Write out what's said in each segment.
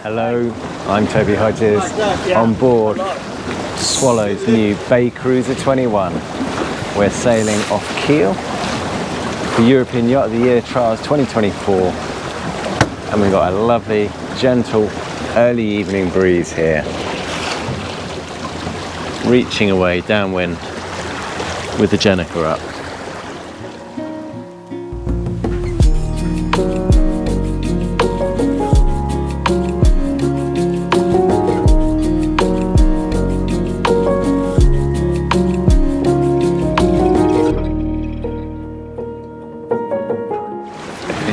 Hello, I'm Toby Hodges on board Swallow's new BayCruiser 21. We're sailing off Kiel for European Yacht of the Year Trials 2024, and we've got a lovely, gentle, early evening breeze here, reaching away downwind with the Jenica up.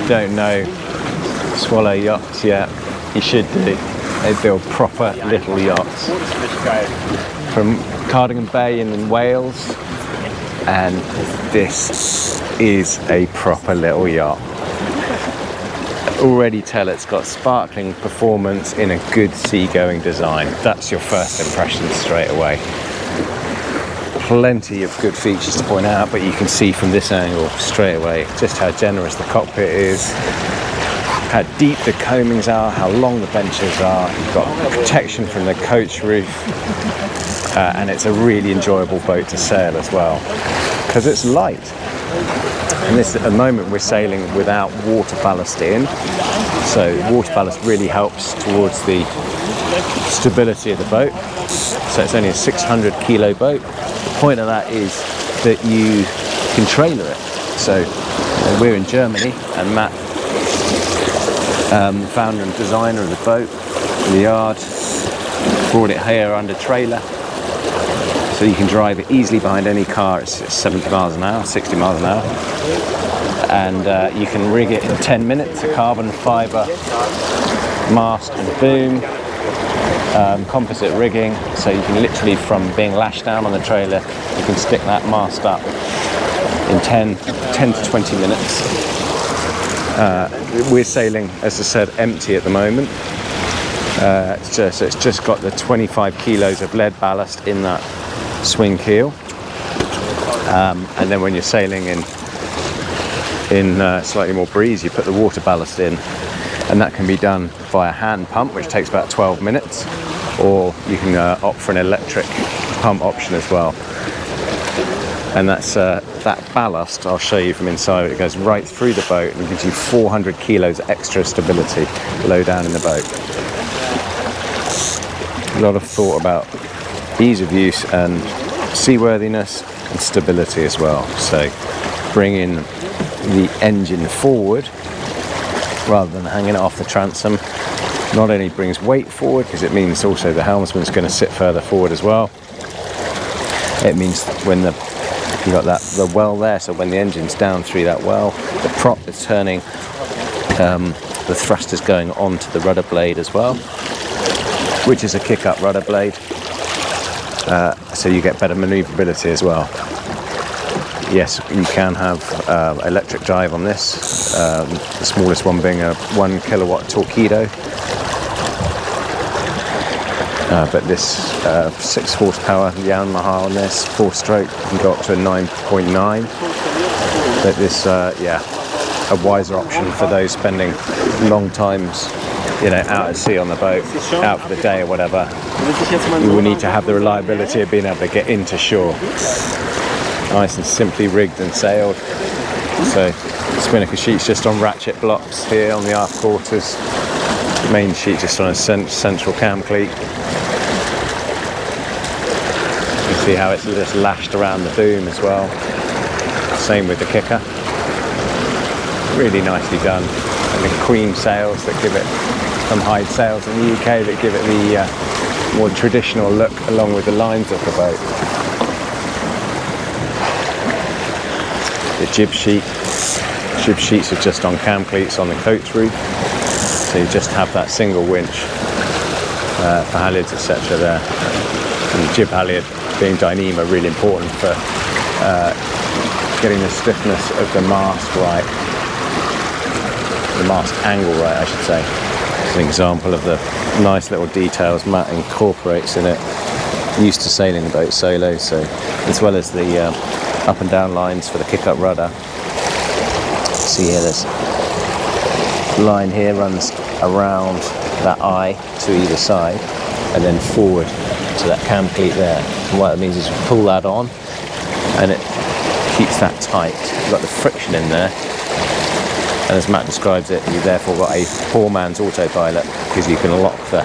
Don't know Swallow Yachts yet, you should do. They build proper little yachts from Cardigan Bay in Wales, and this is a proper little yacht. Already tell it's got sparkling performance in a good seagoing design. That's your first impression straight away. Plenty of good features to point out, but you can see from this angle straight away just how generous the cockpit is, how deep the coamings are, how long the benches are. You've got protection from the coach roof, and it's a really enjoyable boat to sail as well because it's light. And this, at the moment, we're sailing without water ballast in, so water ballast really helps towards the stability of the boat. So it's only a 600 kilo boat. The point of that is that you can trailer it. So we're in Germany, and Matt, founder and designer of the boat, the yard, brought it here under trailer, so you can drive it easily behind any car. It's 70 miles an hour, 60 miles an hour, and you can rig it in 10 minutes. A carbon fibre mast and boom. Composite rigging, so you can literally, from being lashed down on the trailer, you can stick that mast up in 10 to 20 minutes. We're sailing, as I said, empty at the moment, so it's just got the 25 kilos of lead ballast in that swing keel, and then when you're sailing in slightly more breeze, you put the water ballast in, and that can be done via hand pump, which takes about 12 minutes, or you can opt for an electric pump option as well. And that's that ballast, I'll show you from inside. It goes right through the boat and gives you 400 kilos extra stability low down in the boat. A lot of thought about ease of use and seaworthiness and stability as well. So bringing the engine forward rather than hanging it off the transom not only brings weight forward, because it means also the helmsman's going to sit further forward as well. It means when you got the well there, so when the engine's down through that well, the prop is turning, the thrust is going onto the rudder blade as well, which is a kick-up rudder blade, so you get better manoeuvrability as well. Yes, you can have electric drive on this, the smallest one being a 1 kilowatt torpedo. But this 6 horsepower Yamaha on this, 4-stroke, you can go up to a 9.9. But this, a wiser option for those spending long times, out at sea on the boat, out for the day or whatever. You will need to have the reliability of being able to get into shore. Nice and simply rigged and sailed. So the spinnaker sheet's just on ratchet blocks here on the aft quarters. Main sheet just on a central cam cleat. You can see how it's just lashed around the boom as well. Same with the kicker. Really nicely done. And the queen sails that give it, some hide sails in the UK that give it the more traditional look along with the lines of the boat. The jib sheets are just on cam cleats on the coach roof, so you just have that single winch for halyards, etc. there. And the jib halyard being Dyneema, really important for getting the stiffness of the mast right, the mast angle right, I should say. It's an example of the nice little details Matt incorporates in it. Used to sailing the boat solo, so as well as the up and down lines for the kick-up rudder. See here, this line here runs around that eye to either side, and then forward to that cam cleat there. And what it means is you pull that on, and it keeps that tight. You've got the friction in there, and as Matt describes it, you've therefore got a poor man's autopilot, because you can lock the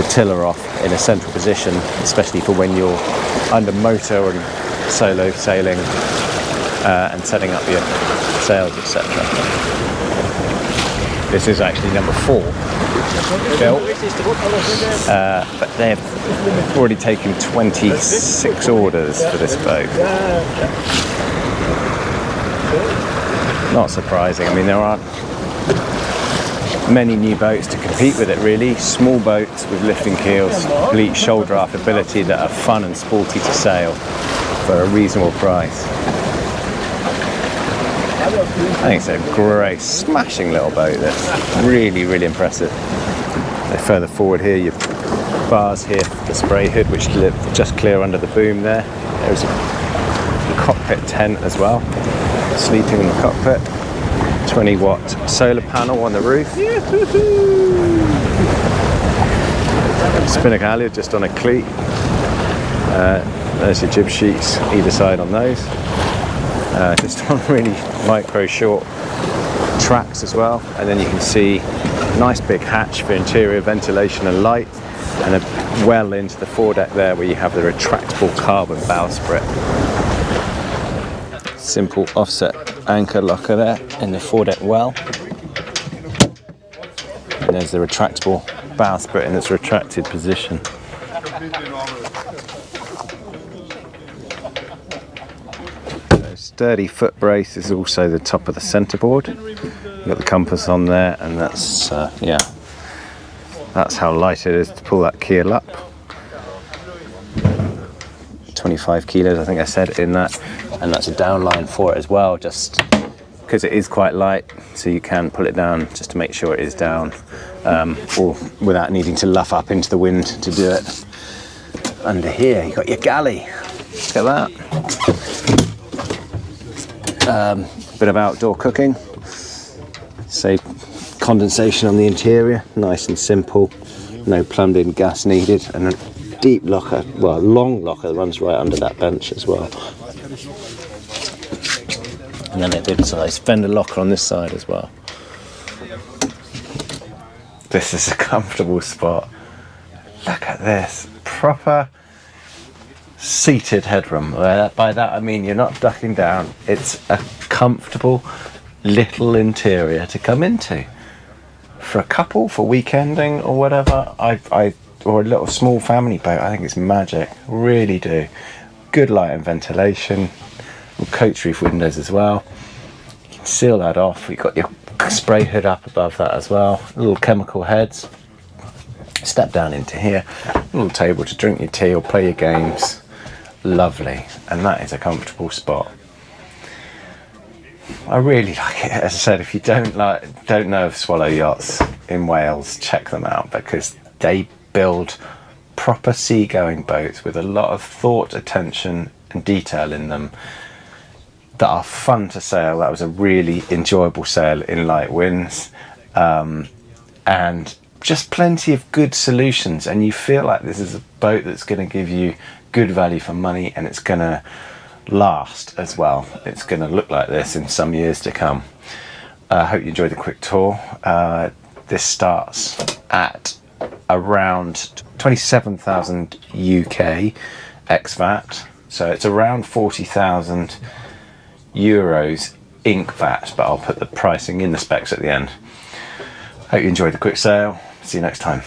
tiller off in a central position, especially for when you're under motor and solo sailing and setting up your sails, etc. This is actually number 4 built, but they've already taken 26 orders for this boat. Not surprising. I mean, there aren't many new boats to compete with it really. Small boats with lifting keels, complete shoal draft ability that are fun and sporty to sail for a reasonable price. I think it's a great, smashing little boat. That's really, really impressive. Further forward here, your bars here for the spray hood, which live just clear under the boom there. There's a cockpit tent as well, sleeping in the cockpit. 20-watt solar panel on the roof. Spinnaker halyard just on a cleat. There's your jib sheets either side on those. Just on really micro short tracks as well. And then you can see nice big hatch for interior ventilation and light, and a well into the foredeck there where you have the retractable carbon bowsprit. Simple offset anchor locker there in the foredeck well. And there's the retractable bowsprit in its retracted position. Sturdy foot brace is also the top of the centerboard. You've got the compass on there, and that's that's how light it is to pull that keel up. 25 kilos I think I said in that, and that's a downline for it as well, just because it is quite light, so you can pull it down just to make sure it is down, or without needing to luff up into the wind to do it. Under here you've got your galley. Look at that. Bit of outdoor cooking, save condensation on the interior, nice and simple, no plumbed in gas needed, and a deep locker, well, a long locker that runs right under that bench as well. And then a big size fender locker on this side as well. This is a comfortable spot. Look at this, proper seated headroom. By that I mean you're not ducking down. It's a comfortable little interior to come into for a couple, for weekending or whatever. Or a little small family boat. I think it's magic. Really do. Good light and ventilation. Coach roof windows as well. You can seal that off. You've got your spray hood up above that as well. Little chemical heads. Step down into here. Little table to drink your tea or play your games. Lovely. And that is a comfortable spot. I really like it. As I said, if you don't know of Swallow Yachts in Wales, check them out, because they build proper seagoing boats with a lot of thought, attention and detail in them that are fun to sail. That was a really enjoyable sail in light winds, and just plenty of good solutions, and you feel like this is a boat that's going to give you good value for money, and it's going to last as well. It's going to look like this in some years to come. I hope you enjoyed the quick tour. This starts at around 27,000 UK ex-VAT, so it's around 40,000 euros inc VAT, but I'll put the pricing in the specs at the end. Hope you enjoyed the quick sail. See you next time.